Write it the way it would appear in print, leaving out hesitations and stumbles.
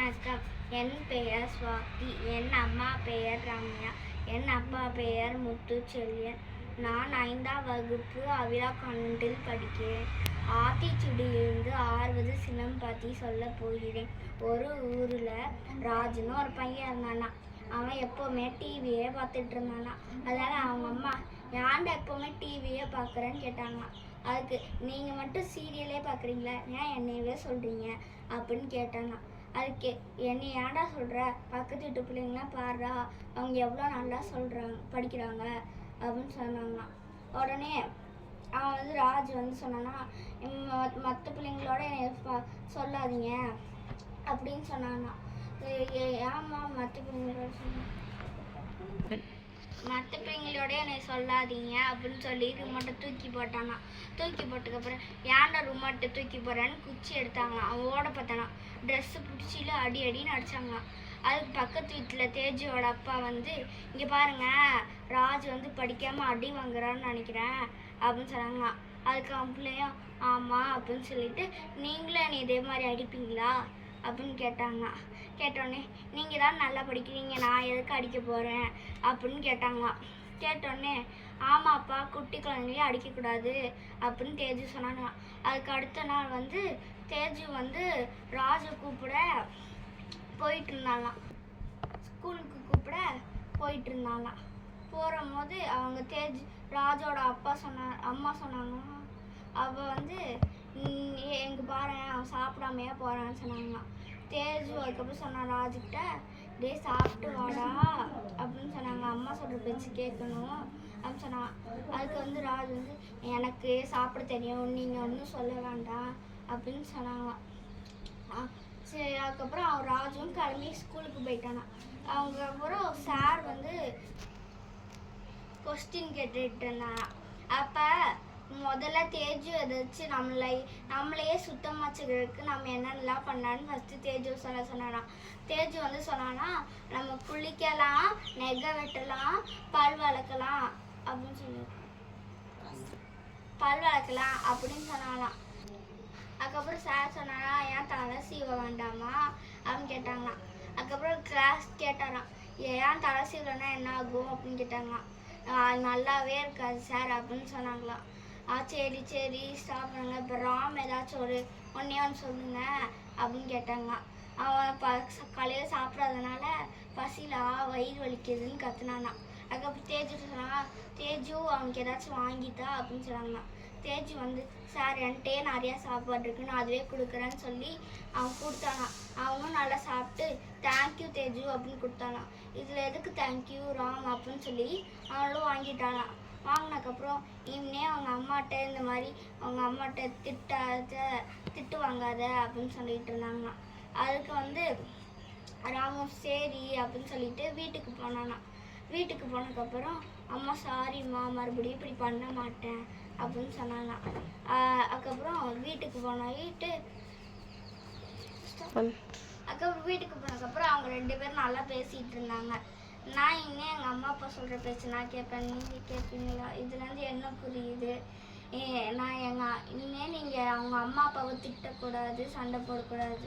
வணக்கம். என் பெயர் ஸ்வாதி. என் அம்மா பெயர் ரம்யா. என் அப்பா பெயர் முத்துச்செல்வன். நான் 5ஆம் வகுப்பு அவிழா கான்வென்ட்டில் படிக்கிறேன். ஆத்திச்சூடியிலிருந்து 6வது சினம் பற்றி சொல்ல போகிறேன். ஒரு ஊரில் ராஜுன்னு ஒரு பையன் இருந்தானா. அவன் எப்போவுமே டிவியே பார்த்துட்டு இருந்தானா. அதனால் அவங்க அம்மா, ஏன்டா எப்போவுமே டிவியே பார்க்குறேன்னு கேட்டாங்களாம். அதுக்கு, நீங்கள் மட்டும் சீரியலே பார்க்குறீங்களா, ஏன் என்னையவே சொல்கிறீங்க அப்படின்னு கேட்டாங்க. அதுக்கு, என்னை ஏன்டா சொல்கிற, பக்கத்து வீட்டு பிள்ளைங்களாம் பாடுறா, அவங்க எவ்வளோ நல்லா படிக்கிறாங்க அப்படின்னு சொன்னாங்களாம். உடனே அவன் ராஜு சொன்னான்னா, மற்ற பிள்ளைங்களோட என்னை சொல்லாதீங்க அப்படின்னு சொன்னான்னா. ஏம்மா மற்ற பிள்ளைங்களோட என்னை சொல்லாதீங்க அப்படின்னு சொல்லி ரிமோட்டை தூக்கி போட்டானா. தூக்கி போட்டதுக்கப்புறம், ஏன்டா ரிமோட்டை தூக்கி போடுறான்னு குச்சி எடுத்தாங்களாம். அவன் ஓட பார்த்தானா. ட்ரெஸ்ஸு பிடிச்சில அடின்னு அடிச்சாங்களாம். அதுக்கு பக்கத்து வீட்டில் தேஜுவோட அப்பா இங்கே பாருங்க, ராஜு படிக்காமல் அடி வாங்குறான்னு நினைக்கிறேன் அப்படின்னு சொன்னாங்களாம். அதுக்கு அவன் பிள்ளையும் ஆமாம் அப்படின்னு சொல்லிட்டு, நீங்களும் என்னை இதே மாதிரி அடிப்பீங்களா அப்படின்னு கேட்டாங்க. கேட்டோடனே, நீங்கள் தான் நல்லா படிக்கிறீங்க, நான் எதுக்கு அடிக்க போகிறேன் அப்படின்னு கேட்டாங்களாம். கேட்டோடனே, ஆமாப்பா, குட்டி குழந்தைங்களே அடிக்கக்கூடாது அப்படின்னு தேஜு சொன்னாங்களாம். அதுக்கு அடுத்த நாள் தேஜு ராஜு கூப்பிட போயிட்டு இருந்தாங்களாம். ஸ்கூலுக்கு கூப்பிட போயிட்டு இருந்தாங்களாம். போகும்போது அவங்க ராஜோட அம்மா சொன்னாங்களாம், அவள் எங்கே பாரு, அவன் சாப்பிடாமையே போகிறான்னு சொன்னாங்களாம். தேஜு அதுக்கப்புறம் சொன்னான் ராஜுக்கிட்ட, டே சாப்பிட்டு வாடா அப்படின்னு சொன்னாங்க. அம்மா சொல்கிற பேச்சு கேட்கணும் அப்படின்னு சொன்னான். அதுக்கு ராஜு எனக்கு சாப்பிட தெரியும், நீங்கள் ஒன்றும் சொல்ல வேண்டாம் அப்படின்னு சொன்னாங்களாம். சரி, அதுக்கப்புறம் அவன் ராஜுவும் கிளம்பி ஸ்கூலுக்கு போயிட்டானா. அவங்க அப்புறம் சார் கொஸ்டின் கேட்டுட்டு இருந்தானா. அப்போ முதல்ல தேஜு எதாச்சும் நம்மளையே சுத்தமாக வச்சுக்கிறதுக்கு நம்ம என்னென்னலாம் பண்ணலான்னு ஃபஸ்ட்டு தேஜு சொன்னானா. தேஜு சொன்னானா, நம்ம குளிக்கலாம், நெகை வெட்டலாம், பல் வளர்க்கலாம் அப்படின்னு சொன்னாலாம். அதுக்கப்புறம் சார் சொன்னானா, ஏன் தலை சீவ வேண்டாமா அப்படின்னு கேட்டாங்களாம். அதுக்கப்புறம் கிளாஸ் கேட்டாராம், ஏன் தலை சீவலைன்னா என்ன ஆகும் அப்படின்னு கேட்டாங்களாம். நல்லாவே இருக்காது சார் அப்படின்னு சொன்னாங்களாம். சரி சாப்பிடுங்க, இப்போ ராம் ஏதாச்சும் ஒன்றே சொல்லுங்க அப்படின்னு கேட்டாங்க. அவன் காலையில் சாப்பிடாதனால பசியில் வயிறு வலிக்குதுன்னு கத்துனானா. அதுக்கப்புறம் தேஜு சொன்னாங்க, தேஜு அவனுக்கு ஏதாச்சும் வாங்கித்தா அப்படின்னு சொன்னாங்க. தேஜு சார் என்கிட்டே நிறையா சாப்பாடு இருக்கு, நான் அதுவே கொடுக்குறேன்னு சொல்லி அவன் கொடுத்தானா. அவனும் நல்லா சாப்பிட்டு தேங்க்யூ தேஜு அப்படின்னு கொடுத்தானா. இதில் எதுக்கு தேங்க்யூ ராம் அப்படின்னு சொல்லி அவனும் வாங்கிட்டானா. வாங்கினதுக்கப்புறம் இவனே அவங்க அம்மாட்ட இந்த மாதிரி அவங்க அம்மாட்ட திட்டு வாங்காத அப்படின்னு சொல்லிட்டு இருந்தாங்க. அதுக்கு ராமம் சரி அப்படின்னு சொல்லிட்டு வீட்டுக்கு போனானா. வீட்டுக்கு போனதுக்கப்புறம், அம்மா சாரிம்மா, மறுபடியும் இப்படி பண்ண மாட்டேன் அப்படின்னு சொன்னானா. அதுக்கப்புறம் வீட்டுக்கு போனதுக்கப்புறம் அவங்க 2 பேரும் நல்லா பேசிகிட்டு இருந்தாங்க. நான் இன்னும் எங்கள் அம்மா அப்பா சொல்கிற பேச்சு நான் கேட்பேன், நீங்கள் கேட்பீங்களா, இதுலேருந்து என்ன புரியுது, நான் இனிமேல் நீங்கள் அவங்க அம்மா அப்பாவை திட்டக்கூடாது, சண்டை போடக்கூடாது.